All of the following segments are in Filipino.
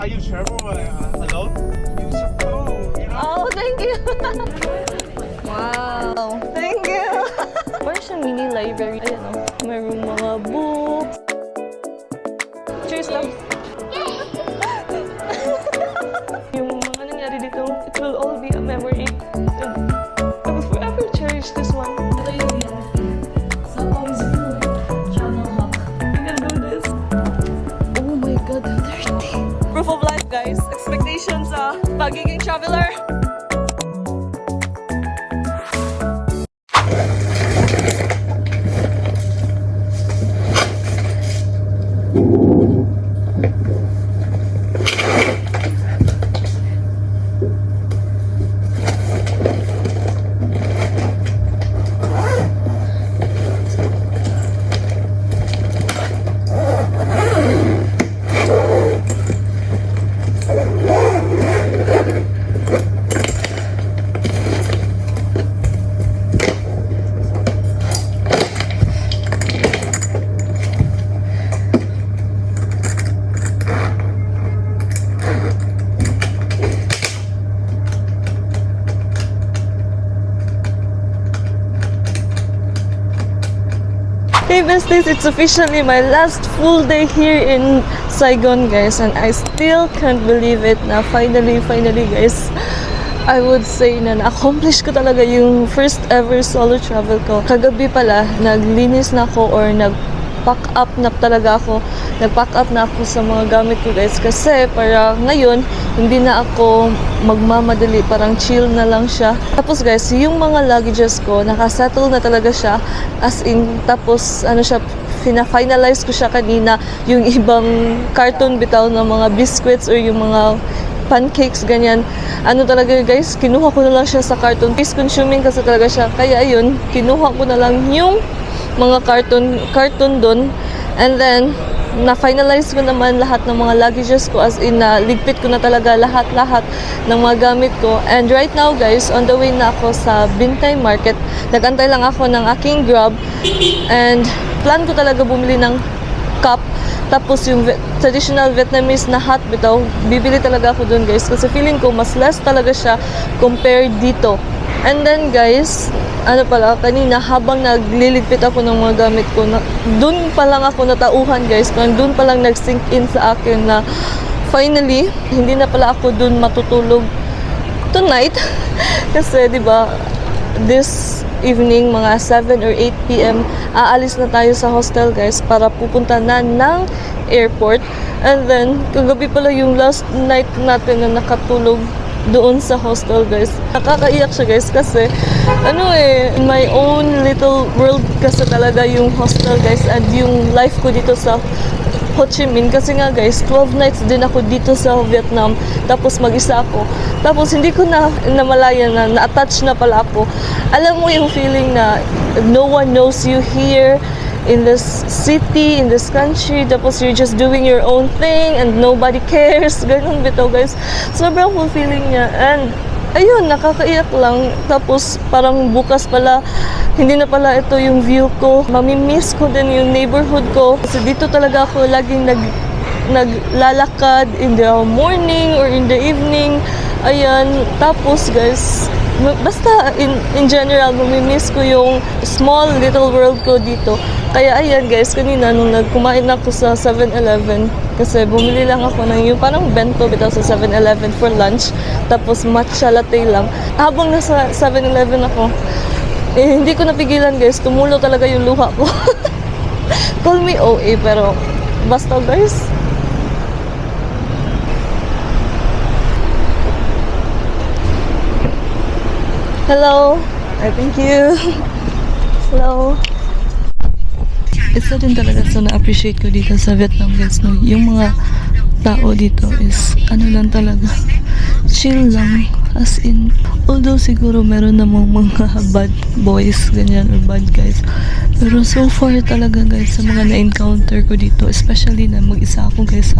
Are you travel alone? Use your phone, you know? Oh, thank you. Wow. Thank you. Parang siyang mini library. Ayan o. Mayroong mga books. Cheers lang. Yung mga nangyari dito, it will all be a memory. And I will forever cherish this one. Ito yung sa Pomsville Travel Hub. I can do this. Oh my God, I'm 30. Proof of life, guys. Expectations sa pagiging traveler. Hey besties, it's officially my last full day here in Saigon, guys, and I still can't believe it na finally guys, I would say na na-accomplish ko talaga yung first ever solo travel ko. Kagabi pala, naglinis na ako or nag-pack up na talaga ako. Nag-pack up na ako sa mga gamit ko, guys, kasi para ngayon hindi na ako magmamadali, parang chill na lang siya. Tapos guys, yung mga luggages ko, nakasettle na talaga siya, as in, tapos ano siya, finalize ko siya kanina, yung ibang carton bitaw ng mga biscuits or yung mga pancakes, ganyan. Ano talaga guys, kinuha ko na lang siya sa carton. Is consuming kasi talaga siya, kaya ayun, kinuha ko na lang yung mga carton doon, and then na-finalize ko naman lahat ng mga luggages ko, as in ligpit ko na talaga lahat ng mga gamit ko. And right now guys, on the way na ako sa Bintay Market. Nagantay lang ako ng aking Grab, and plan ko talaga bumili ng cup, tapos yung traditional Vietnamese na hot bitaw, bibili talaga ako dun guys, kasi feeling ko mas less talaga siya compared dito. And then guys, ano pala, kanina habang nagliligpit ako ng mga gamit ko, dun pa lang ako natauhan guys, dun pa lang nag-sink in sa akin na finally, hindi na pala ako dun matutulog tonight. Kasi di ba, this evening, mga 7 or 8 p.m, aalis na tayo sa hostel guys para pupunta na ng airport. And then, kagabi pala yung last night natin na nakatulog doon sa hostel guys. Nakakaiyak siya guys kasi ano in my own little world kasi talaga yung hostel guys, and yung life ko dito sa Ho Chi Minh, kasi nga guys 12 nights din ako dito sa Vietnam, tapos mag-isa ako, tapos hindi ko na namalayan na na-attach na pala ako. Alam mo yung feeling na no one knows you here in this city, in this country, tapos you're just doing your own thing and nobody cares. Ganun bitaw guys, sobrang fulfilling niya. And ayun, nakakaiyak lang. Tapos parang bukas pala, hindi na pala ito yung view ko. Mamimiss ko din yung neighborhood ko, kasi dito talaga ako laging naglalakad in the morning or in the evening. Ayan, tapos guys, basta in general, mamimiss ko yung small little world ko dito. Kaya ayan guys, kanina nung nagkumain ako sa 7-Eleven, kasi bumili lang ako ng yung parang bento bitaw sa 7-Eleven for lunch, tapos matcha latte lang. Habang nasa 7-Eleven ako, hindi ko napigilan guys, tumulo talaga yung luha ko. Call me OA, pero basta guys. Hello. Thank you. Hello. Isa din talaga sa na-appreciate ko dito sa Vietnam guys, no? Yung mga tao dito is ano lang talaga, chill lang, as in, although siguro meron namang mga bad boys ganyan or bad guys, pero so far talaga guys, sa mga na-encounter ko dito, especially na mag-isa ako guys,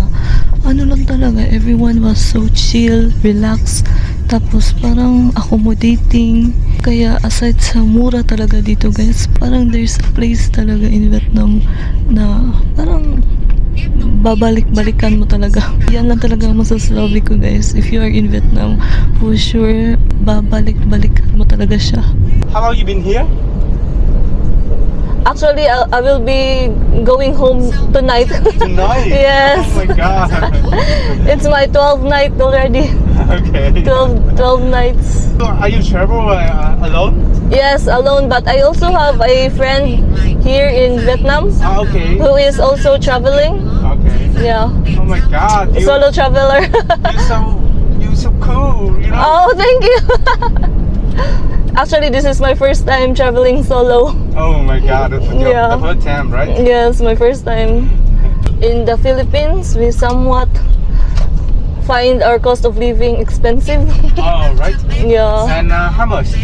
ano lang talaga, everyone was so chill, relaxed, tapos parang accommodating. Kaya aside sa mura talaga dito guys, parang there's a place talaga in Vietnam na parang babalik-balikan mo talaga. Yan lang talaga ang masasabi ko guys. If you are in Vietnam, for sure, babalik-balikan mo talaga siya. How long you been here? Actually, I will be going home tonight. Tonight? Yes. Oh my god. It's my 12th night already. Okay. 12 nights. So are you travel alone? Yes, alone, but I also have a friend here in Vietnam Ah, okay. who is also traveling. Okay. Yeah, Oh my god. solo traveler. You so cool, you know? Oh, thank you. Actually, this is my first time traveling solo. Oh my god. That's Yeah. the first time, right? Yes, my first time. In the Philippines, we somewhat find our cost of living expensive. Oh, right. Yeah. And how much?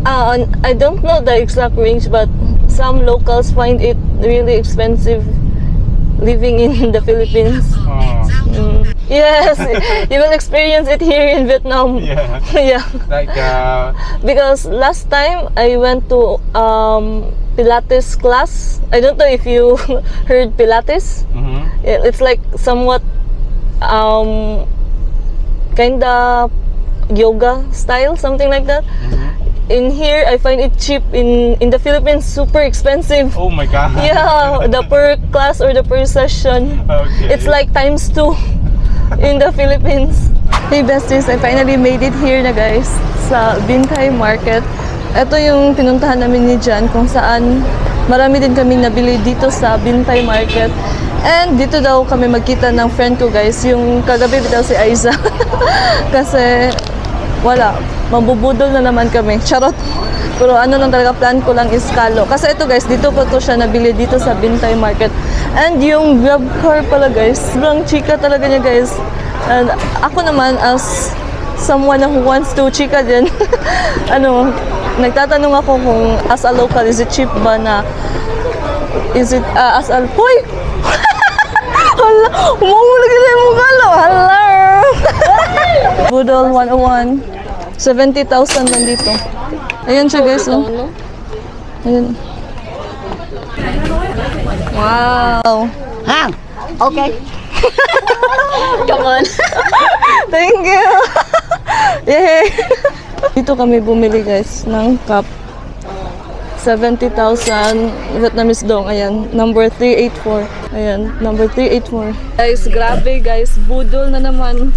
And I don't know the exact range, but some locals find it really expensive living in the Philippines. Oh, Yes, you will experience it here in Vietnam. yeah. Yeah. Like, Because last time I went to Pilates class. I don't know if you heard Pilates. It's like somewhat kinda yoga style, something like that. In here, I find it cheap. In the Philippines, super expensive. oh my god. Yeah, the per class or the per session. Okay. It's like times 2 in the Philippines. Hey besties, I finally made it here na guys sa Bintay Market. Ito yung pinuntahan namin ni Jan kung saan marami din kaming nabili dito sa Bintay Market. And dito daw kami magkita ng friend ko guys, yung kagabi daw si Aiza. Kasi wala, mabubudol na naman kami. Charot. Pero ano lang talaga, plan ko lang is kalo. Kasi ito guys, dito ko to siya nabili dito sa Bintay Market. And yung grab car pala guys, sobrang chika talaga niya guys. And ako naman as someone who wants to chika din, nagtatanong ako kung as a local, is it cheap ba na, is it as a, hoy! Hala, umamulog na yung mukha lo, hala! Budol 101, 70,000 lang dito. Ayan siya guys, oh. Ayan. Wow! Hang. Okay. Come on. Thank you. Yay. Dito kami bumili guys ng cup. 70,000 Vietnamese dong. Ayan, number 384. Ayan, number 384. Guys, grabe guys. Budol na naman.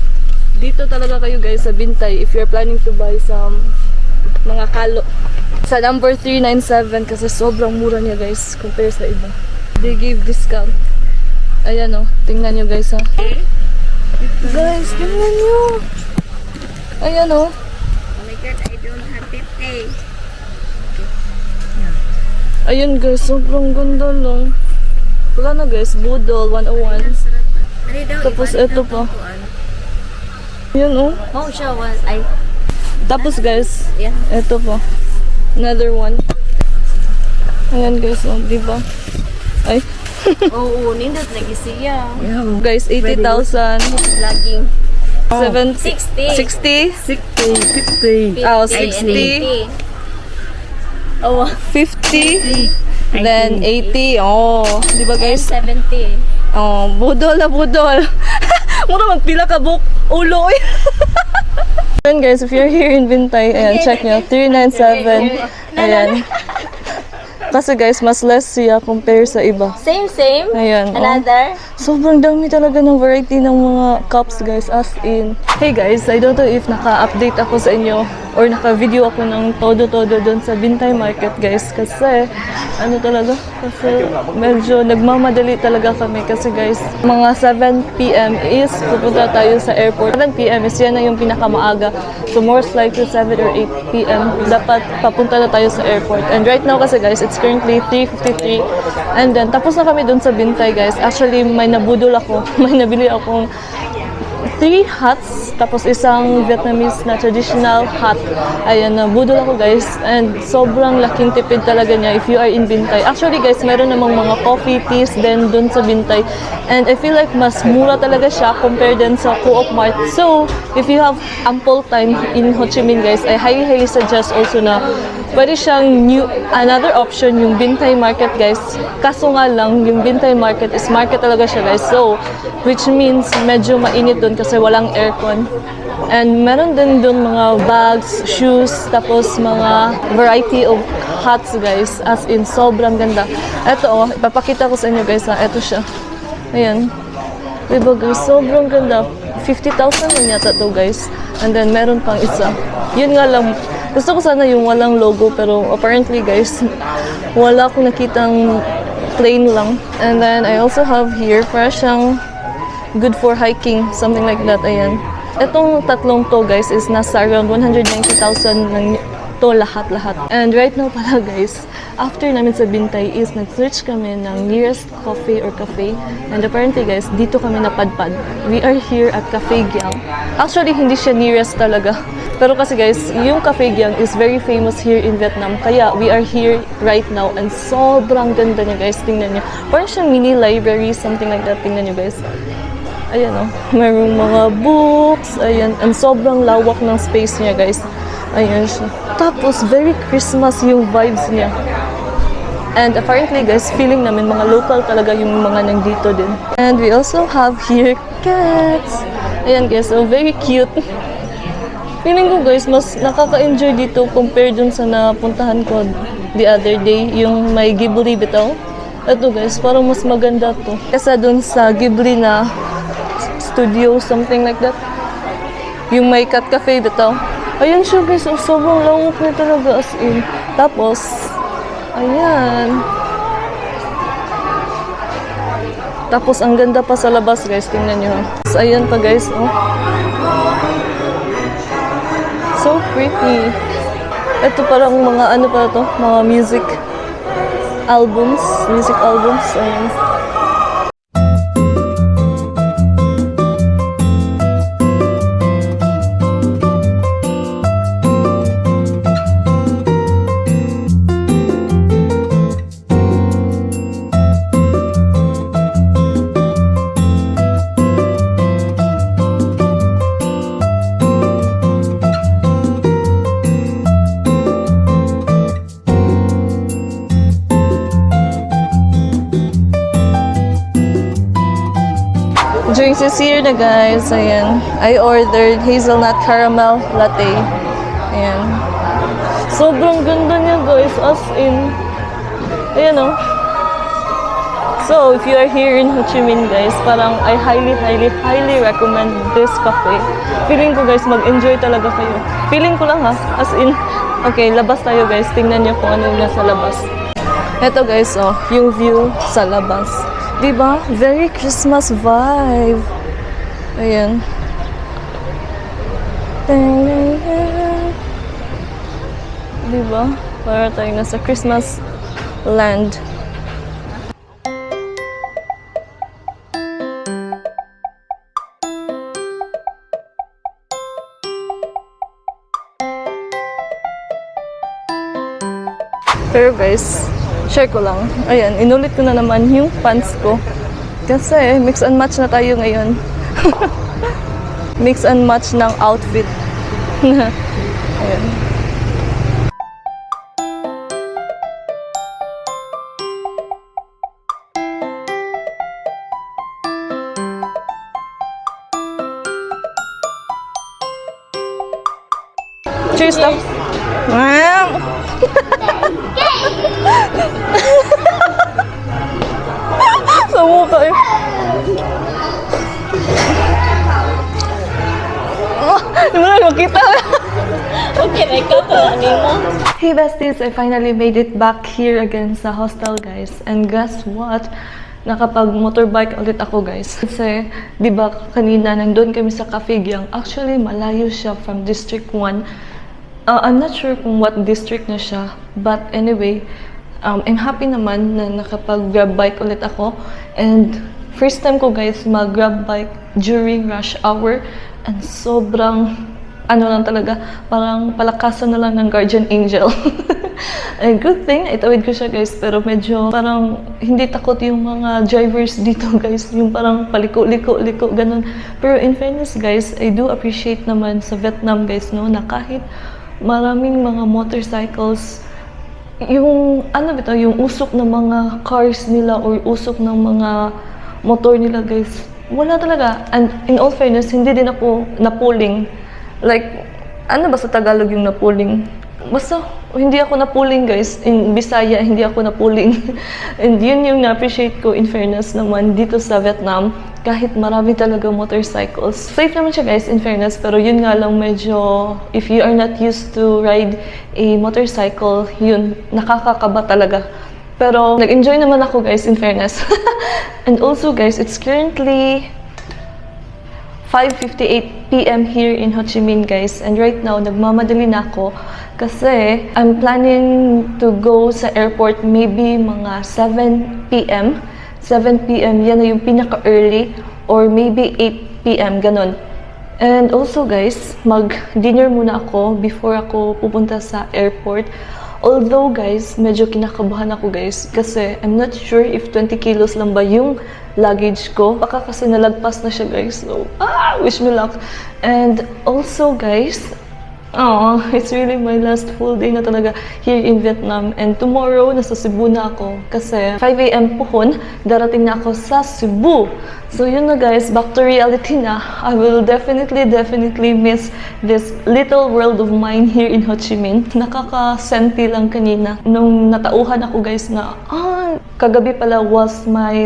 Dito talaga kayo guys sa Bintay if you're planning to buy some mga kalo. Sa number 397 kasi sobrang mura niya guys compare sa iba. They give discount. Ayan oh, tingnan nyo guys ha. Guys, tingnan nyo. Ayan oh. Oh my god, I don't have 50. Ayun guys, sobrang ganda lang. Wala na guys, Budol 101. Tapos ito pa. Ayan oh. Oh, siya was I. Tapos guys, Yeah. ito pa. Another one. Ayan guys, oh, diba? Ay. Oo, nindot lagi siya. Guys, 80,000. Vlogging. 60. 60. 50. Oh, 60. 80. Oh, 50. Then 80. Oh, di ba and guys? 70. Oh, budol na budol. Mura magpila ka buk ulo. Ayan guys, if you're here in Bintay, ayan, check nyo. 397. Ayan. Kasi guys, mas less siya compare sa iba. Same. Ayan. Oh. Another. Sobrang dami talaga ng variety ng mga cups guys, as in. Hey guys, I don't know if naka-update ako sa inyo or naka-video ako ng todo-todo doon sa Bintay Market guys. Kasi, ano talaga? Kasi medyo nagmamadali talaga kami. Kasi guys, mga 7 p.m. is pupunta tayo sa airport. 7 p.m. is yan na yung pinakamaaga. So most likely 7 or 8 p.m. dapat papunta na tayo sa airport. And right now kasi guys, it's currently 3:53. And then, tapos na kami doon sa Bintay guys. Actually, may nabudol ako. May nabili akong 3 huts, tapos isang Vietnamese na traditional hut. Ayan, budol ako guys. And sobrang laking tipid talaga niya if you are in Bintay. Actually guys, meron namang mga coffee, teas din dun sa Bintay. And I feel like mas mura talaga siya compared din sa Co-op Mart. So, if you have ample time in Ho Chi Minh guys, I highly suggest also na pwede siyang another option yung Bintay Market guys. Kaso nga lang, yung Bintay Market is market talaga siya guys. So, which means medyo mainit dun kasi walang aircon. And meron din dun mga bags, shoes, tapos mga variety of hats guys. As in, sobrang ganda. Ito ipapakita ko sa inyo guys ha. Ito siya. Ayan. Diba guys, sobrang ganda. 50,000 lang yata to guys. And then meron pang isa. Yun nga lang, gusto ko sana yung walang logo pero apparently guys, wala akong nakitang plain lang. And then I also have here para siyang good for hiking, something like that. Ayan. Itong tatlong to guys is nasa around 190,000 lang to lahat-lahat. And right now pala guys, after namin sa Bintay is nag-search kami ng nearest coffee or cafe. And apparently guys, dito kami napadpad. We are here at Cafe Giang. Actually, hindi siya nearest talaga. Pero kasi guys, yung Cafe Giang is very famous here in Vietnam. Kaya we are here right now. And sobrang ganda niya guys. Tingnan niyo. Parang siyang mini library, something like that. Tingnan niyo guys. Ayan o. Mayroong mga books. Ayan. And sobrang lawak ng space niya guys. Ayan siya. Tapos, very Christmas yung vibes niya. And apparently guys, feeling namin mga local talaga yung mga nandito din. And we also have here cats. Ayan guys, so very cute. Feeling ko guys, mas nakaka-enjoy dito compared dun sa napuntahan ko the other day, yung may Ghibli bitaw. Ito guys, parang mas maganda to. Kesa dun sa Ghibli na studio, something like that. Yung may cat cafe bitaw. Ayan siya guys, sobrang lawak niya talaga as in. Tapos, ayan. Tapos, ang ganda pa sa labas guys, tingnan nyo. So, ayan pa guys, oh. So pretty. Ito parang mga ano pa to, mga music albums. Ayan. Drinks is here na guys. Ayan. I ordered hazelnut caramel latte. Ayan. Sobrang ganda niya guys. As in. Ayan o. So, if you are here in Ho Chi Minh guys, parang I highly recommend this cafe. Feeling ko guys, mag-enjoy talaga kayo. Feeling ko lang ha. As in. Okay, labas tayo guys. Tingnan niyo kung ano yung nasa labas. Ito guys, oh. Yung view sa labas. Diba? Very Christmas vibe. Ayan. Diba? Para tayo nasa Christmas land. Pero guys, share ko lang. Ayan, inulit ko na naman yung pants ko. Kasi mix and match na tayo ngayon. Mix and match ng outfit. Ayan. Cheers daw. Sa mukha eh. Di mo na makita. Okay, na ikaw to. Ano mo? Hey besties, I finally made it back here again sa hostel guys. And guess what? Nakapag-motorbike ulit ako guys. Kasi, di ba kanina nandun kami sa Cafe Giang. Actually, malayo siya from District 1. I'm not sure kung what district na siya. But anyway, I'm happy naman na nakapag-grab bike ulit ako. And First time ko guys mag-grab bike during rush hour and sobrang ano lang talaga, parang palakasan na lang ng guardian angel. And good thing, itawid ko siya guys, pero medyo parang hindi takot yung mga drivers dito guys, yung parang paliko-liko-liko, ganun. Pero in fairness guys, I do appreciate naman sa Vietnam guys, no, na kahit maraming mga motorcycles, yung ano bito, yung usok ng mga cars nila or usok ng mga motor nila guys, wala talaga. And in all fairness, hindi din ako napuling. Like, ano ba sa Tagalog yung napuling? Basta, hindi ako napuling guys. In Bisaya, hindi ako napuling. And yun yung na-appreciate ko in fairness naman dito sa Vietnam. Kahit marami talaga motorcycles. Safe naman siya guys, in fairness. Pero yun nga lang medyo, if you are not used to ride a motorcycle, yun, nakakakaba talaga. Pero nag-enjoy naman ako guys, in fairness. And also guys, it's currently 5:58 PM here in Ho Chi Minh guys, and right now nagmamadali na ako kasi I'm planning to go sa airport maybe mga 7 PM. 7 PM yan na yung pinaka-early, or maybe 8 PM ganun. And also guys, mag-dinner muna ako before ako pupunta sa airport. Although guys, medyo kinakabahan ako guys kasi I'm not sure if 20 kilos lang ba yung luggage ko. Baka kasi nalagpas na siya guys. So, wish me luck. And also guys, it's really my last full day na talaga here in Vietnam. And tomorrow, nasa Cebu na ako. Kasi 5 AM pohon, darating na ako sa Cebu. So yun na guys, back to reality na. I will definitely miss this little world of mine here in Ho Chi Minh. Nakaka-senti lang kanina. Nung natauhan ako guys na, kagabi pala was my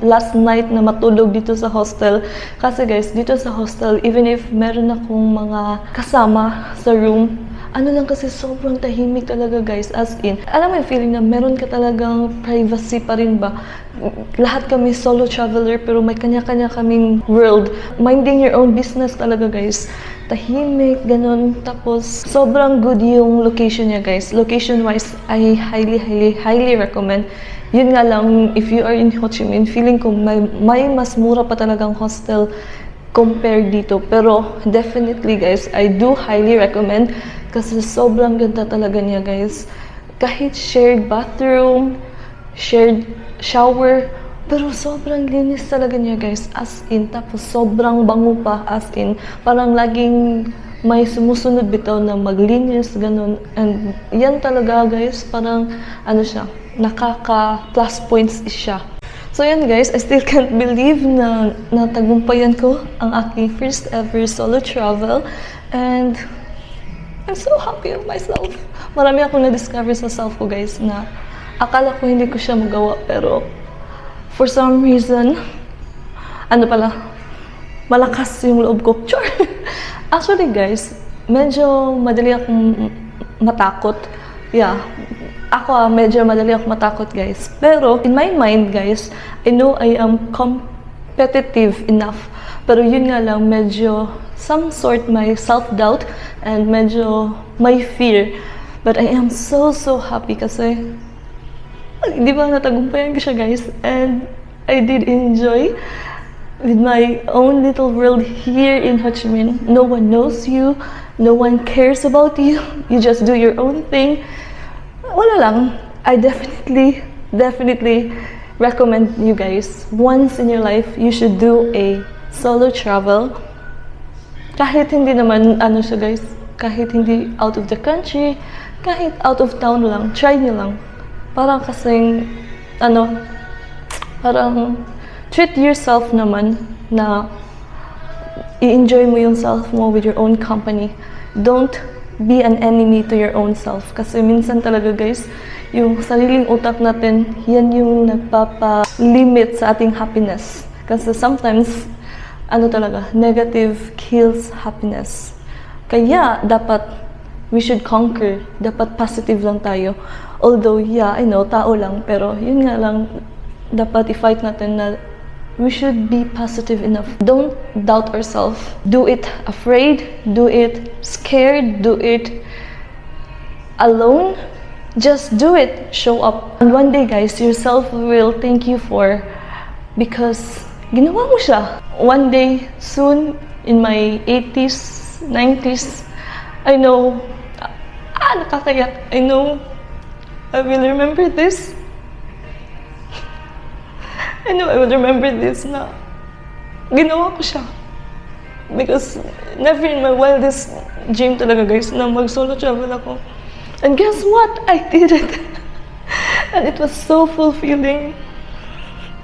last night na matulog dito sa hostel. Kasi guys, dito sa hostel, even if meron akong mga kasama sa room, ano lang kasi sobrang tahimik talaga guys, as in, alam mo yung feeling na meron ka talagang privacy pa rin ba? Lahat kami solo traveler pero may kanya-kanya kaming world. Minding your own business talaga guys. Tahimik, ganun. Tapos, sobrang good yung location niya guys. Location-wise, I highly recommend. Yun nga lang, if you are in Ho Chi Minh, feeling ko may mas mura pa talagang hostel compare dito. Pero, definitely guys, I do highly recommend kasi sobrang ganda talaga niya guys. Kahit shared bathroom, shared shower, pero sobrang linis talaga niya guys, as in. Tapos sobrang bango pa, as in. Parang laging may sumusunod bitaw na maglinis, ganun. And yan talaga guys, parang ano siya, nakaka plus points siya. So yan guys, I still can't believe na natagumpayan ko ang aking first ever solo travel. And I'm so happy of myself. Marami akong na-discover sa self ko guys na akala ko hindi ko siya magawa, pero for some reason, malakas yung loob ko. Sure. Actually guys, medyo madali akong matakot. Yeah. Medyo madali akong matakot guys. Pero in my mind guys, I know I am competitive enough. Pero yun nga lang, medyo some sort my self-doubt and medyo my fear. But I am so happy kasi di ba natagumpayan ko siya guys, and I did enjoy with my own little world here in Ho Chi Minh. No one knows you, no one cares about you, you just do your own thing. Wala lang. I definitely recommend you guys, once in your life, you should do a solo travel. Kahit hindi naman siya guys, kahit hindi out of the country, kahit out of town lang, try nyo lang. Parang kasing, parang treat yourself naman na i-enjoy mo yung self mo with your own company. Don't be an enemy to your own self. Kasi minsan talaga guys, yung sariling utak natin, yan yung nagpapa-limit sa ating happiness. Kasi sometimes, talaga, negative kills happiness. Kaya, dapat, we should conquer. Dapat positive lang tayo. Although, yeah, I know, tao lang. Pero, yun nga lang, dapat i-fight natin na we should be positive enough. Don't doubt ourselves. Do it afraid. Do it scared. Do it alone. Just do it. Show up. And one day, guys, yourself will thank you for because ginawa mo siya. One day, soon, in my 80s, 90s, I know, nakakayak. I know, I will remember this. I know I will remember this na ginawa ko siya. Because never in my wildest dream talaga guys na mag-solo travel ako. And guess what? I did it. And it was so fulfilling.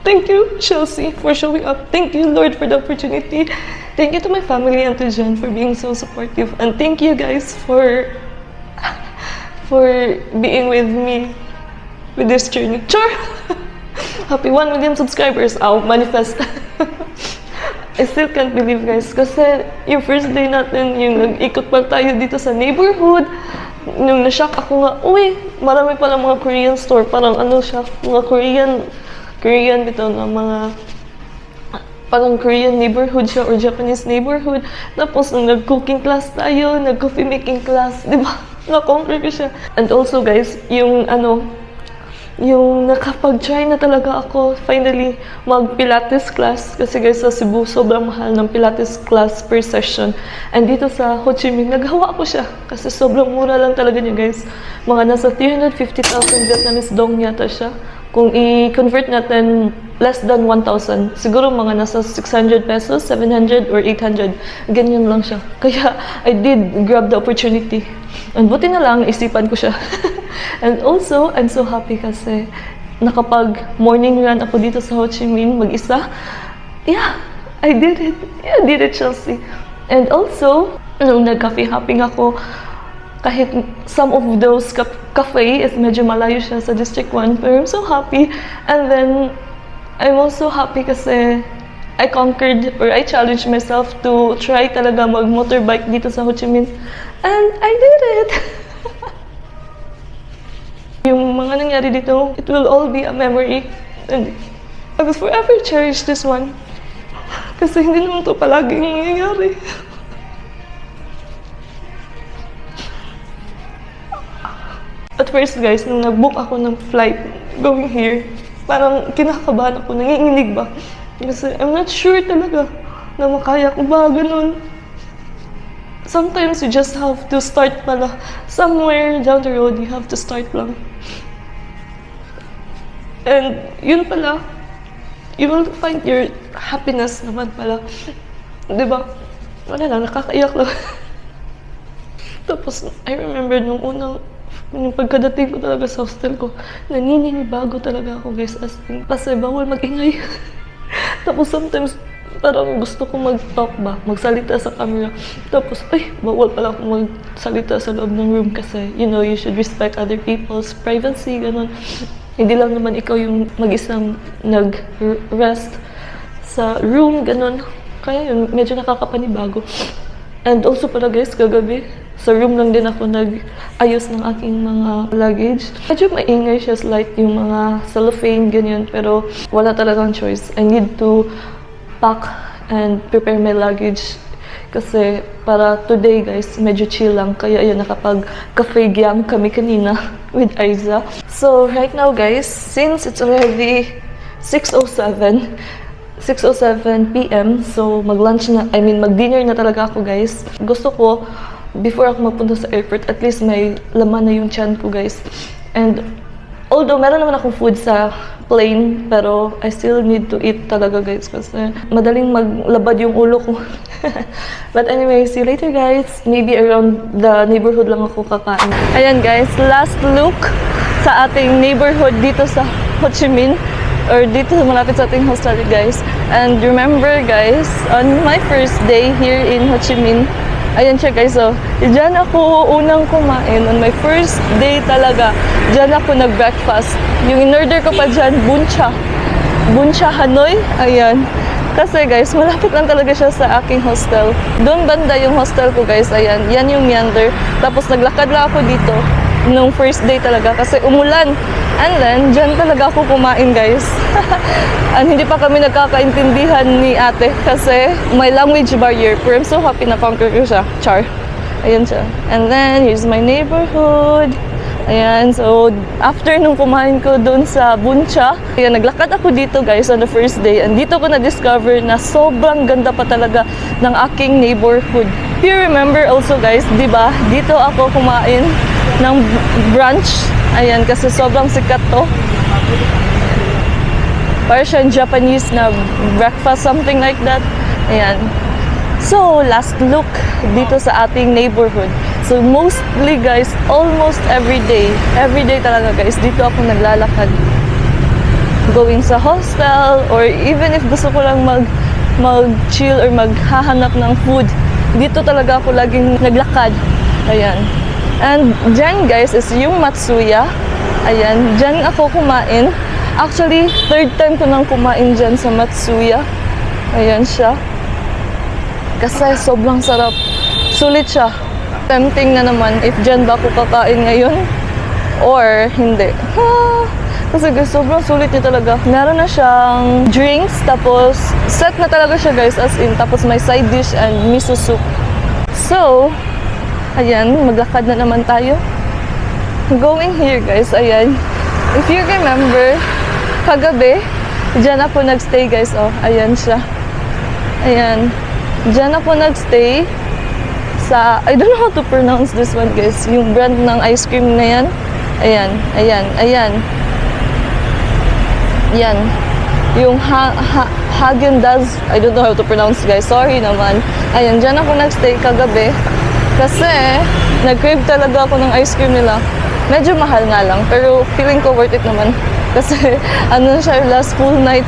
Thank you, Chelsea, for showing up. Thank you, Lord, for the opportunity. Thank you to my family and to Jen for being so supportive. And thank you guys for being with me with this journey. Char! Happy 1 million subscribers. I'll manifest. I still can't believe guys kasi yung first day natin, yung nag-ikot pa tayo dito sa neighborhood, nung na-shock ako nga, uy, marami pala mga Korean store, parang ano siya, mga Korean dito na mga parang Korean neighborhood siya or Japanese neighborhood. Tapos nung nag-cooking class tayo, nag-coffee making class, di ba? Na-conquer ko siya. And also guys, yung nakapag-try na talaga ako finally mag-Pilates class kasi guys sa Cebu sobrang mahal ng Pilates class per session, and dito sa Ho Chi Minh nagawa ko siya kasi sobrang mura lang talaga niya guys, mga nasa 350,000 Vietnamese dong yata siya. Kung i-convert natin less than 1,000, siguro mga nasa 600 pesos, 700 or 800, ganyan lang siya. Kaya I did grab the opportunity. And buti na lang, isipan ko siya. And also, I'm so happy kasi nakapag morning run ako dito sa Ho Chi Minh mag-isa. Yeah, I did it. Yeah, I did it, Chelsea. And also, nung nag-cafe hopping ako, kahit some of those cafe is medyo malayo siya sa District 1, pero I'm so happy. And then, I'm also happy kasi I conquered or I challenged myself to try talaga mag-motorbike dito sa Ho Chi Minh. And I did it! Yung mga nangyari dito, it will all be a memory. And I will forever cherish this one. Kasi hindi naman ito palaging nangyayari. At first guys, nung nag-book ako ng flight going here, parang kinakabahan ako, nanginginig ba? Kasi I'm not sure talaga na makaya ko ba, ganun. Sometimes you just have to start pala. Somewhere down the road, you have to start lang. And yun pala, you will find your happiness naman pala. Diba? Wala lang, nakakaiyak lang. Tapos, I remember nung yung pagkadating ko talaga sa hostel ko, naninibago talaga ako guys, as in, kasi bawal mag-ingay. Tapos sometimes, parang gusto ko mag-talk ba, magsalita sa camera. Tapos, ay, bawal pala akong magsalita sa loob ng room kasi, you know, you should respect other people's privacy, gano'n. Hindi lang naman ikaw yung mag-isang nag-rest sa room, gano'n. Kaya yun, medyo nakakapanibago. And also pala guys, kagabi, sa room lang din ako nag-ayos ng aking mga luggage. Medyo maingay siya slight yung mga cellophane, ganyan, pero wala talagang choice. I need to pack and prepare my luggage kasi para today guys, medyo chill lang. Kaya yun, nakapag-cafe gyam kami kanina with Aiza. So right now guys, since it's already 6:07 p.m. So mag-lunch na, mag-dinner na talaga ako guys. Gusto ko, before ako magpunta sa airport, at least may laman na yung tiyan ko guys. And although meron naman akong food sa plane, pero I still need to eat talaga guys kasi madaling maglabad yung ulo ko. But anyway, see you later guys. Maybe around the neighborhood lang ako kakain. Ayan guys, last look sa ating neighborhood dito sa Ho Chi Minh, or dito malapit sa ating hostel guys. And remember guys, on my first day here in Ho Chi Minh, ayan siya guys, so dyan ako unang kumain on my first day talaga. Dyan ako nag-breakfast. Yung in-order ko pa dyan, Buncha Hanoi, ayan. Kasi guys, malapit lang talaga siya sa aking hostel. Doon banda yung hostel ko guys, ayan. Yan yung meander. Tapos naglakad lang ako dito nung first day talaga kasi umulan. And then, dyan talaga ako kumain guys. And hindi pa kami nagkakaintindihan ni ate kasi may language barrier. Pero I'm so happy na conquer ko siya. Char. Ayan siya. And then, here's my neighborhood. Ayan, so after nung kumain ko doon sa Buncha, ayan, naglakad ako dito guys on the first day and dito ko na-discover na sobrang ganda pa talaga ng aking neighborhood. If you remember also guys, di ba, dito ako kumain ng brunch. Ayan, kasi sobrang sikat to. Para siyang Japanese na breakfast, something like that. Ayan. So, last look dito sa ating neighborhood. So, mostly guys, almost every day talaga guys, dito ako naglalakad. Going sa hostel, or even if gusto ko lang mag-chill or maghahanap ng food, dito talaga ako laging naglakad. Ayan. And dyan guys is yung Matsuya. Ayan, dyan ako kumain. Actually, third time ko nang kumain dyan sa Matsuya. Ayan siya. Kasi sobrang sarap. Sulit siya. Tempting na naman if dyan ba ako kakain ngayon or hindi. Kasi guys, sobrang sulit niya talaga. Meron na siyang drinks, tapos set na talaga siya guys, as in. Tapos may side dish and miso soup. So, ayan, maglakad na naman tayo. Going here guys, ayan. If you remember, kagabi, dyan ako nagstay guys. Oh, ayan siya. Ayan. Dyan ako nagstay sa, I don't know how to pronounce this one guys, yung brand ng ice cream na yan. Ayan, ayan, ayan. Yan. Yung Häagen-Dazs, I don't know how to pronounce guys, sorry naman. Ayan, dyan ako nagstay kagabi. Kasi, nag-crave talaga ako ng ice cream nila. Medyo mahal nga lang, pero feeling ko worth it naman. Kasi, ano siya, last full night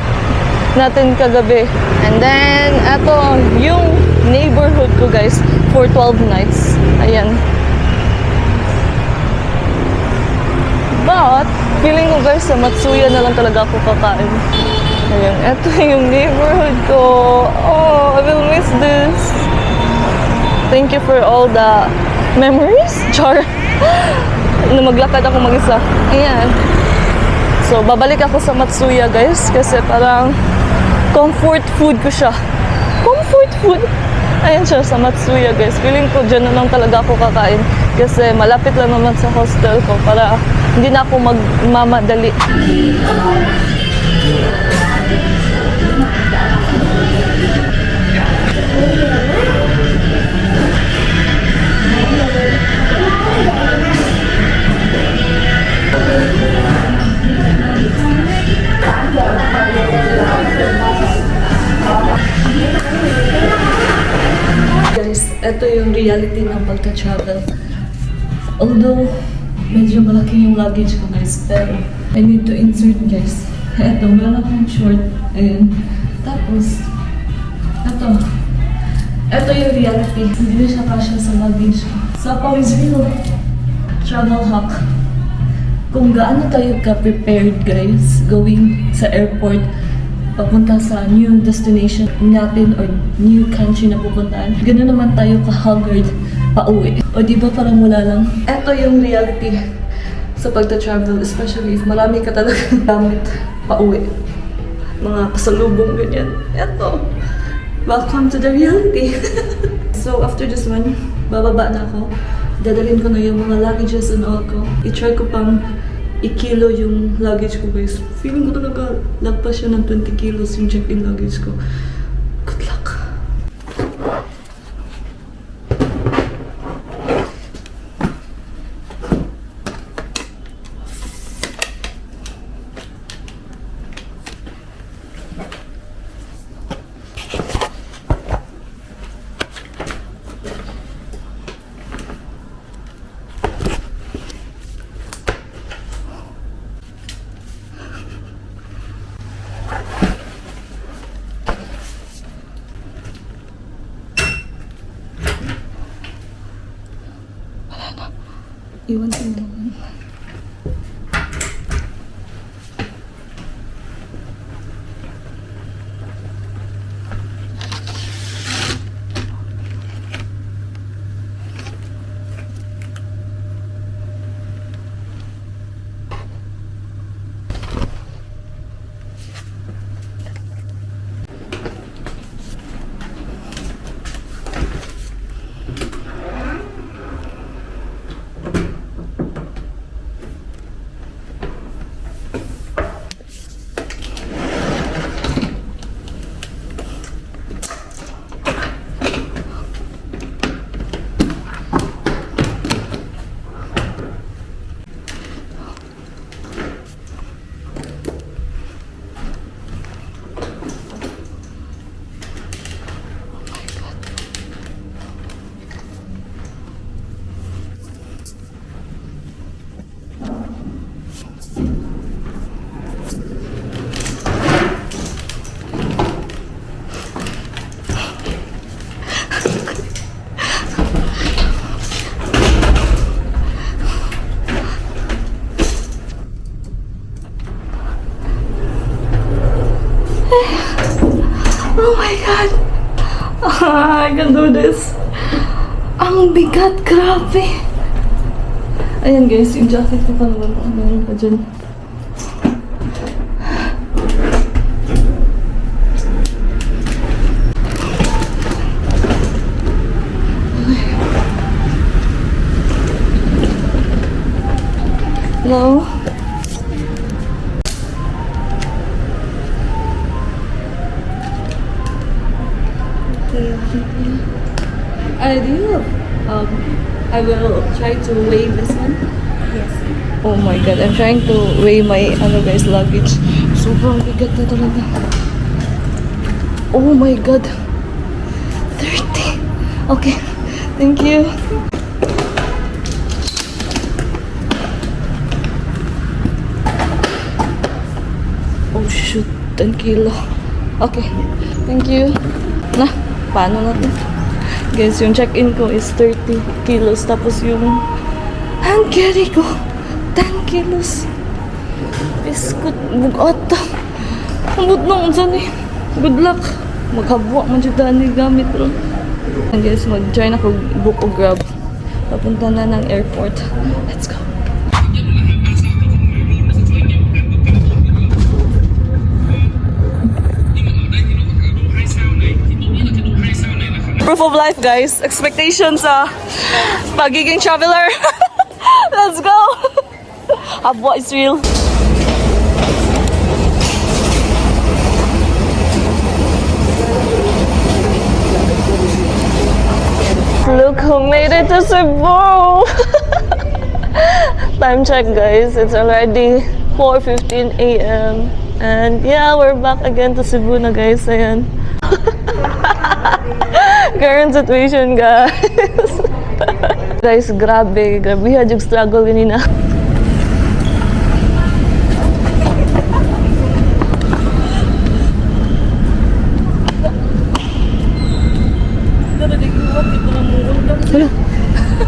natin kagabi. And then, eto, yung neighborhood ko guys, for 12 nights. Ayan. But, feeling ko guys, sa Matsuya na lang talaga ako kakain. Ayan, eto yung neighborhood ko. Oh, I will miss this. Thank you for all the memories. Char. Na maglakad ako mag-isa. Ayan. So, babalik ako sa Matsuya guys, kasi parang comfort food ko siya. Comfort food? Ayan siya sa Matsuya guys. Feeling ko dyan na lang talaga ako kakain. Kasi malapit lang naman sa hostel ko para hindi na ako magmamadali. Guys, ito yung reality ng pagka-travel. Although, medyo malaki yung luggage ko guys, pero I need to insert guys. Ito, meron akong short. Ayan. Tapos, ito yung reality. Hindi na siya kasya sa luggage ko. Sa Paris Real travel hack. Kung gaano tayo ka-prepared guys, going sa airport, papunta sa new destination natin or new country na pupuntahan. Ganoon naman tayo ka-haggard pa-uwi. O di ba parang wala lang? Ito yung reality sa pagta-travel, especially if marami ka talaga gamit pa-uwi. Mga pasalubong ganyan. Ito. Welcome to the reality. So after this one, bababa na ako. Dadalhin ko na yung mga luggages and all ko. I-try ko pang i-kilo yung luggage ko guys. Feeling ko talaga lagpas siya ng 20 kilos yung check-in luggage ko. Good luck! Iwan ko naman. I can do this. Ang bigat, grabe. Ayan guys, yung jacket ko pa naman. Meron pa dyan. Hello? I will try to weigh this one. Yes. Oh my god, I'm trying to weigh my guys, luggage. Sobrang bigat na talaga. Oh my god. 30. Okay. Thank you. Oh shoot, 10 kilo. Okay. Thank you. Na, paano na to? Guys, yung check-in ko is 30 kilos. Tapos yung hand carry ko, 10 kilos. Biskut, bugat. Ambot nung saan eh. Good luck. Maghabuak man siya daan gamit ron. And guys, mag-try na ko book o grab. Papunta na ng airport. Let's go. Proof of life, guys. Expectations sa pagiging traveler. Let's go. Habwa is real. Look who made it to Cebu. Time check, guys. It's already 4:15 a.m. And yeah, we're back again to Cebu na, guys. Ayan. Current situation, guys. Guys, grabe yung struggle ganina.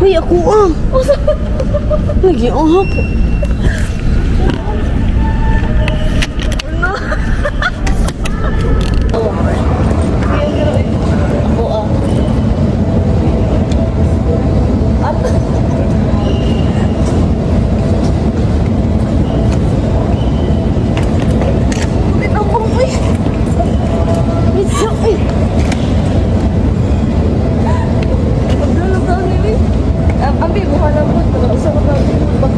Uy, ako lagi ang hapo. Ambil bukan apa tu, sama lagi aku.